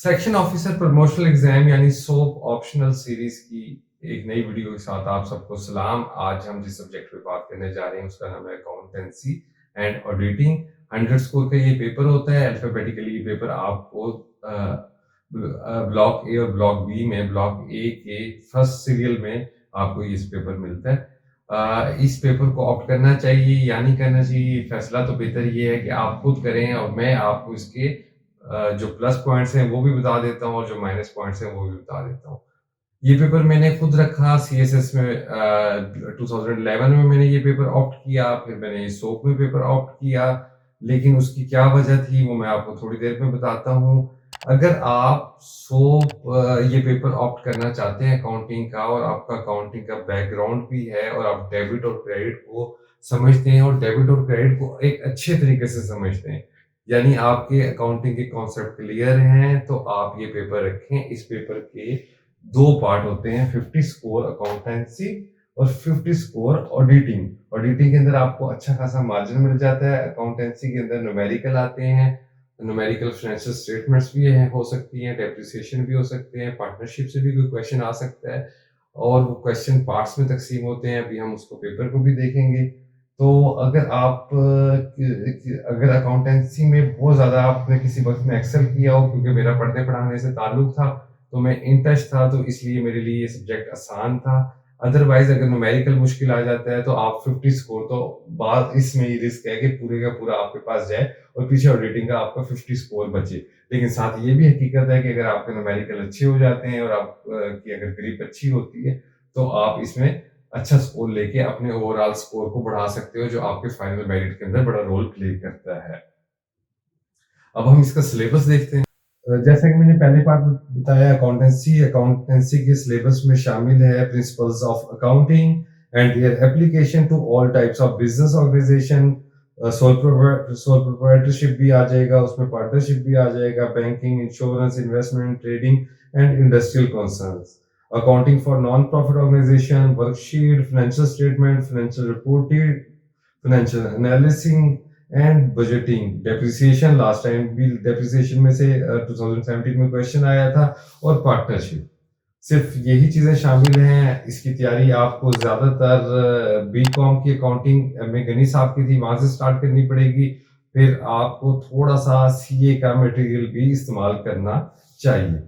Section officer promotional exam यानी soap optional series की एक नई वीडियो के साथ आप सबको सलाम। आज हम जिस सब्जेक्ट पे बात करने जा रहे हैं उसका नाम है अकाउंटेंसी एंड ऑडिटिंग। 100 स्कोर का ये पेपर होता है। अल्फाबेटिकली ये पेपर आपको ब्लॉक ए और ब्लॉक बी में, ब्लॉक ए के फर्स्ट सीरियल में आपको इस पेपर मिलता है। इस पेपर को ऑप्ट करना चाहिए या नहीं करना चाहिए, फैसला तो बेहतर ये है कि आप खुद करें, और मैं आपको इसके जो प्लस पॉइंट्स हैं वो भी बता देता हूँ और जो माइनस पॉइंट्स हैं वो भी बता देता हूँ। ये पेपर मैंने खुद रखा सीएसएस में। 2011 में मैंने ये पेपर ऑप्ट किया, फिर मैंने सोप में पेपर ऑप्ट किया, लेकिन उसकी क्या वजह थी वो मैं आपको थोड़ी देर में बताता हूँ। अगर आप सोप ये पेपर ऑप्ट करना चाहते हैं अकाउंटिंग का, और आपका अकाउंटिंग का बैकग्राउंड भी है और आप डेबिट और क्रेडिट को समझते हैं और डेबिट और क्रेडिट को एक अच्छे तरीके से समझते हैं, यानी आपके अकाउंटिंग के कॉन्सेप्ट क्लियर हैं, तो आप ये पेपर रखें। इस पेपर के दो पार्ट होते हैं, 50 स्कोर अकाउंटेंसी और 50 स्कोर ऑडिटिंग। ऑडिटिंग के अंदर आपको अच्छा खासा मार्जिन मिल जाता है। अकाउंटेंसी के अंदर न्यूमेरिकल आते हैं, न्यूमेरिकल फाइनेंशियल स्टेटमेंट्स भी हो सकती हैं, डेप्रिसिएशन भी हो सकते हैं, पार्टनरशिप से भी कोई क्वेश्चन आ सकता है, और वो क्वेश्चन पार्ट्स में तकसीम होते हैं। अभी हम उसको पेपर को भी देखेंगे। तो अगर आप अगर अकाउंटेंसी में बहुत ज़्यादा आपने किसी वक्त में एक्सेल किया हो, क्योंकि मेरा पढ़ने पढ़ाने से ताल्लुक था तो मैं इन टच था, तो इसलिए मेरे लिए ये सब्जेक्ट आसान था। अदरवाइज अगर न्यूमेरिकल मुश्किल आ जाता है तो आप 50 स्कोर तो बाद इसमें ही रिस्क है कि पूरे का पूरा आपके पास जाए और पीछे ऑडिटिंग का आपका 50 स्कोर बचे। लेकिन साथ ये भी हकीकत है कि अगर आपके न्यूमेरिकल अच्छे हो जाते हैं और आप की अगर ग्रिप अच्छी होती है तो आप इसमें अच्छा स्कोर लेके अपने ओवरऑल स्कोर को बढ़ा सकते हो, जो आपके फाइनल मेरिट के अंदर बड़ा रोल प्ले करता है। अब हम इसका सिलेबस देखते हैं। जैसा कि मैंने पहले पार्ट में बताया, अकाउंटेंसी के सिलेबस में शामिल है principles of accounting and their application to all types of business organisation. Sole proprietorship भी आ जाएगा, उसमें पार्टनरशिप भी आ जाएगा, banking, insurance, investment, trading and industrial concerns, accounting for non profit organisation, worksheet, financial statement, financial reporting, financial analysing and budgeting, depreciation. Last time भी depreciation में से 2017 में क्वेश्चन आया था, और पार्टनरशिप। सिर्फ यही चीजें शामिल हैं। इसकी तैयारी आपको ज्यादातर बीकॉम की अकाउंटिंग में गनी साहब की थी, वहां से स्टार्ट करनी पड़ेगी। फिर आपको थोड़ा सा सीए का मटेरियल भी इस्तेमाल करना चाहिए।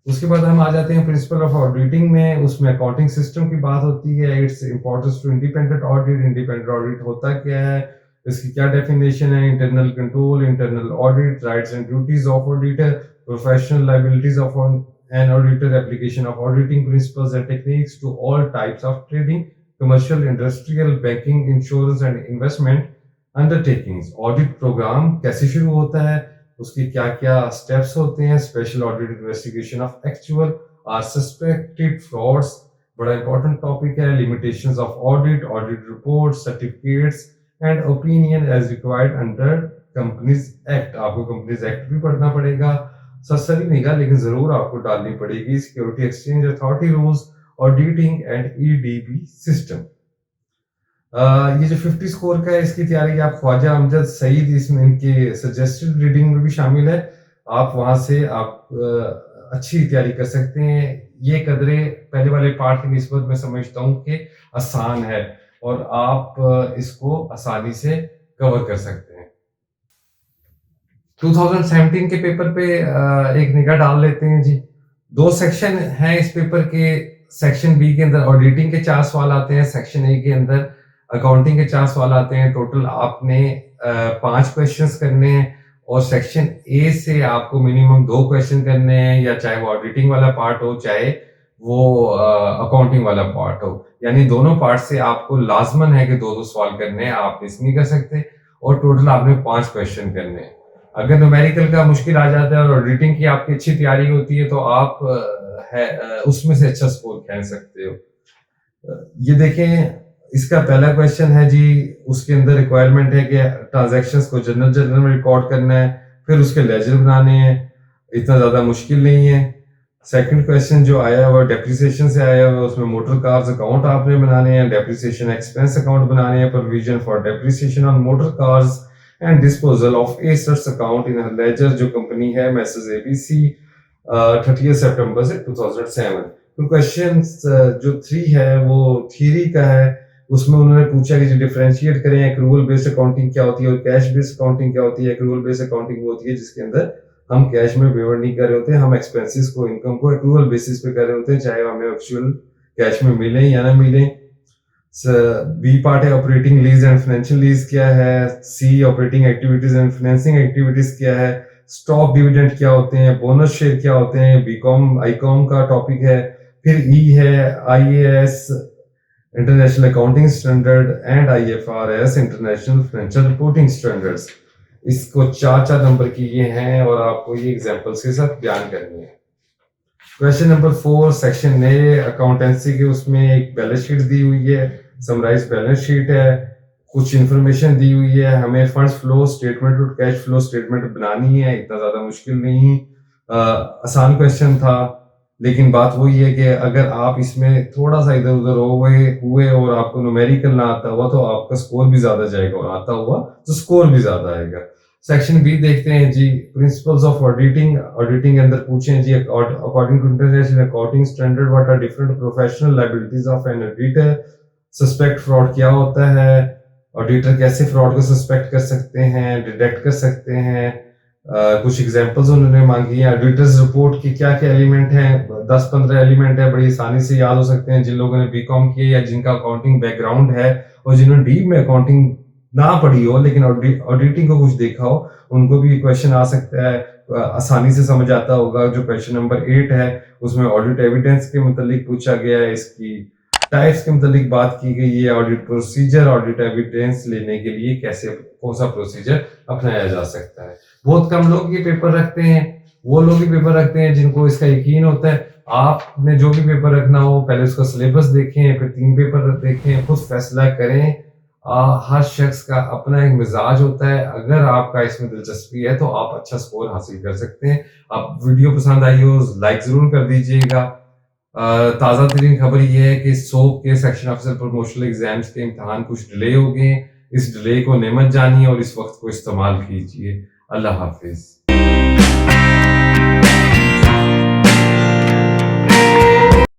उसके बाद हम आ जाते हैं प्रिंसिपल ऑफ ऑडिटिंग में। उसमें अकाउंटिंग सिस्टम की बात होती है, its importance to independent audit. Independent audit होता क्या है, इसकी क्या डेफिनेशन है, internal control, internal audit, rights and duties of auditor, professional liabilities of an auditor, application of auditing principles and techniques to all types of trading, commercial, industrial, banking, insurance and investment undertakings। Audit program कैसे शुरू होता है, उसके क्या क्या steps होते हैं, special audit investigation of actual और सस्पेक्टेड फ्रॉड्स, बड़ा इंपॉर्टेंट टॉपिक है, limitations of audit, audit report, certificates and opinion as required under companies act. आपको कंपनीज एक्ट भी पढ़ना पड़ेगा, सही नहीं का लेकिन जरूर आपको डालनी पड़ेगी। Security exchange authority rules, auditing and EDB system. ये जो 50 स्कोर का है, इसकी तैयारी आप ख्वाजा अमजद सईद, इसमें इनके सजेस्टेड रीडिंग में भी शामिल है। आप वहां से आप अच्छी तैयारी कर सकते हैं। ये कदरे पहले वाले पार्ट की निस्बत मैं समझता हूँ कि आसान है और आप इसको आसानी से कवर कर सकते हैं। 2017 के पेपर पे एक निगाह डाल लेते हैं जी। दो सेक्शन हैं इस पेपर के। सेक्शन बी के अंदर ऑडिटिंग के 4 सवाल आते हैं, सेक्शन ए के अंदर अकाउंटिंग के 4 सवाल आते हैं। टोटल आपने 5 क्वेश्चंस करने हैं, और सेक्शन ए से आपको मिनिमम 2 क्वेश्चन करने हैं, या चाहे वो ऑडिटिंग वाला पार्ट हो चाहे वो अकाउंटिंग वाला पार्ट हो, यानी दोनों पार्ट से आपको लाजमन है कि 2-2 सवाल करने हैं, आप मिस नहीं कर सकते। और टोटल आपने 5 क्वेश्चन करने हैं। अगर न्यूमेरिकल का मुश्किल आ जाता है और ऑडिटिंग की आपकी अच्छी तैयारी होती है तो आप उसमें से अच्छा स्कोर खेल सकते हो। ये देखें, इसका पहला क्वेश्चन है जी, उसके अंदर रिक्वायरमेंट है कि ट्रांजैक्शंस को जर्नल में रिकॉर्ड करना है, फिर उसके लेजर बनाने हैं। इतना ज्यादा मुश्किल नहीं है। सेकंड क्वेश्चन जो आया है वो डेप्रिसिएशन से आया है, उसमें मोटर कार्स अकाउंट आपने बनाने हैं, डेप्रिसिएशन एक्सपेंस अकाउंट बनाने हैं, provision for depreciation on motor cars and disposal of assets account in ledger, जो कंपनी है मैसेज एबीसी। 30 सितंबर से 2007। तो क्वेश्चन जो 3 है वो थियरी का है। उसमें उन्होंने पूछा कि जो डिफरेंशिएट करें एक्रूवल बेस्ड अकाउंटिंग क्या होती है और कैश बेस्ड अकाउंटिंग क्या होती है। एक्रूवल बेस्ड अकाउंटिंग वो होती है जिसके अंदर हम कैश में पेमेंट नहीं कर रहे होते, हम एक्सपेंसेस को, इनकम को एक्रूवल बेसिस पे कर रहे होते हैं, चाहे हमें एक्चुअल कैश में मिले या ना मिले। बी पार्ट है operating lease and financial lease क्या है। C operating activities and financing activities क्या है। स्टॉक डिविडेंड क्या होते हैं, बोनस शेयर क्या होते हैं, बीकॉम आईकॉम का टॉपिक है। फिर ई है IAS international accounting standard and IFRS international financial reporting standards. इसको 4-4 नंबर की ये हैं और आपको ये एग्जांपल्स के साथ बयान करनी है। Question number 4 section A accountancy के, उसमें एक बैलेंस शीट दी हुई है, समराइज बैलेंस शीट है, कुछ इंफॉर्मेशन दी हुई है, हमें फंड्स फ्लो स्टेटमेंट और कैश फ्लो स्टेटमेंट बनानी है। इतना ज्यादा मुश्किल नहीं, आसान क्वेश्चन था। लेकिन बात वही है कि अगर आप इसमें थोड़ा सा इधर उधर हुए और आपको न्यूमेरिकल ना आता हुआ तो आपका स्कोर भी ज्यादा जाएगा, और आता हुआ तो स्कोर भी ज्यादा आएगा। सेक्शन बी देखते हैं जी, प्रिंसिपल्स ऑफ ऑडिटिंग। ऑडिटिंग के अंदर पूछे जी, according to international accounting standard what are different professional liabilities of an auditor. Suspect fraud क्या होता है, ऑडिटर कैसे फ्रॉड को सस्पेक्ट कर सकते हैं, डिटेक्ट कर सकते हैं। कुछ एग्जांपल्स उन्होंने मांगी है। ऑडिटर्स रिपोर्ट के क्या क्या एलिमेंट हैं, 10-15 एलिमेंट है, बड़ी आसानी से याद हो सकते हैं जिन लोगों ने बीकॉम किया या जिनका अकाउंटिंग बैकग्राउंड है और जिन्होंने डीप में अकाउंटिंग ना पढ़ी हो लेकिन ऑडिटिंग को कुछ देखा हो, उनको भी क्वेश्चन आ सकता है, आसानी से समझ आता होगा। जो क्वेश्चन नंबर 8 है उसमें ऑडिट एविडेंस के मुतालिक पूछा गया है, इसकी टाइप्स के मुतालिक बात की गई है, ऑडिट प्रोसीजर, ऑडिट एविडेंस लेने के लिए कैसे कौन सा प्रोसीजर अपनाया जा सकता है। बहुत कम लोग ये पेपर रखते हैं, वो लोग ही पेपर रखते हैं जिनको इसका यकीन होता है। आपने जो भी पेपर रखना हो पहले उसका सिलेबस देखें, फिर 3 पेपर देखें, खुद फैसला करें। हर शख्स का अपना एक मिजाज होता है, अगर आपका इसमें दिलचस्पी है तो आप अच्छा स्कोर हासिल कर सकते हैं। आप वीडियो पसंद आई हो लाइक जरूर कर दीजिएगा। ताज़ा तरीन खबर यह है कि सोप के सेक्शन ऑफिसर प्रमोशनल एग्जाम्स के इम्तहान कुछ डिले हो गए हैं। इस डिले को नेमत जानिए और इस वक्त को इस्तेमाल कीजिए। अल्लाह हाफिज।